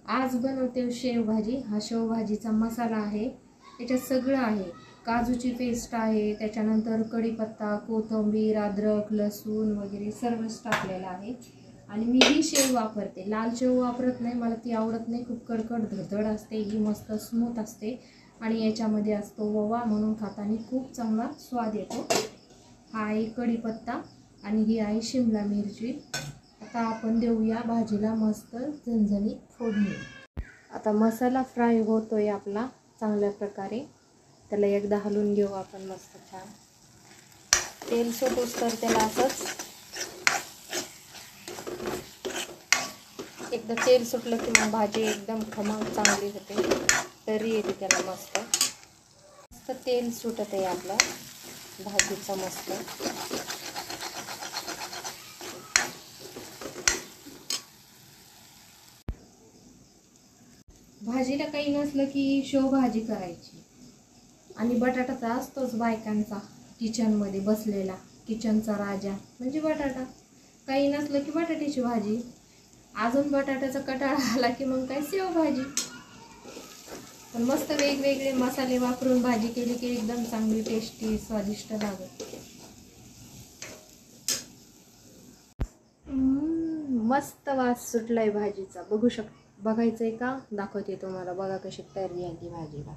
आज बनवते शेवभाजी। हा शेवभाजीचा मसाला आहे, याच्यात सगळं आहे। काजूची पेस्ट आहे, त्याच्यानंतर कढीपत्ता, कोथिंबीर, अद्रक, लसूण वगैरे सर्वच टाकलेलं आहे। आणि मी ही शेव वापरते, लाल शेव वापरत नाही, मला ती आवडत नाही, खूप कडकड धडधड असते। ही मस्त स्मूथ असते आणि याच्यामध्ये असतो ओवा, म्हणून खाताना खूप चांगला स्वाद येतो। हा आहे कढीपत्ता आणि ही आहे शिमला मिरची। आता आपण देऊया भाजीला मस्त झणझणीत फोडणी। आता मसाला फ्राय होतोय आपला चांगल्या प्रकारे, त्याला एकदा हलवून घेऊ आपण मस्त छान। तेल सुटूस तर त्याला असंच एकदा तेल सुटलं की मग भाजी एकदम खमंग चांगली होते, तरी येते त्याला मस्त मस्त तेल सुटत आहे आपलं भाजीचं मस्त। भाजीला काही नसलं की शेवभाजी करायची, आणि बटाटा तर असतोच बायकांचा किचनमध्ये बसलेला, किचनचा राजा म्हणजे बटाटा। काही नसलं की बटाट्याची भाजी, अजून बटाट्याचा कटाळा आला की मग काय शेवभाजी। पण मस्त वेगवेगळे मसाले वापरून भाजी केली की एकदम चांगली टेस्टी स्वादिष्ट लागते। मस्त वास सुटलाय भाजीचा, बघायचंय का, दाखवते तुम्हाला। बघा कशी तयारी झाली भाजीला,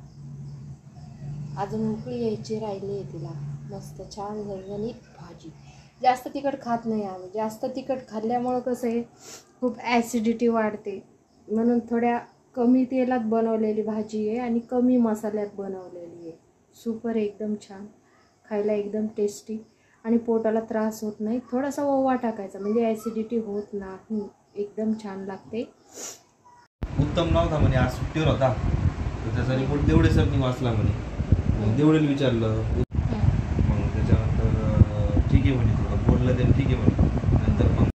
अजून उकळी यायची राहिली आहे तिला। मस्त छान झणझणीत भाजी। जास्त तिखट खात नाही आम्ही, जास्त तिखट खाल्ल्यामुळं कसं आहे खूप ॲसिडिटी वाढते, म्हणून थोड्या कमी तेलात बनवलेली भाजी आहे आणि कमी मसाल्यात बनवलेली आहे। सुपर एकदम छान, खायला एकदम टेस्टी आणि पोटाला त्रास होत नाही। थोडासा ओवा टाकायचा म्हणजे ॲसिडिटी होत नाही, एकदम छान लागते। उत्तम नव्हता म्हणे, आज सुट्टीवर होता तर त्याचा रिपोर्ट देवडे सरनी वाचला म्हणे। देवडेला विचारलं, मग त्याच्यानंतर ठीक आहे म्हणे, थोडं बोललं ते ठीक आहे म्हणे।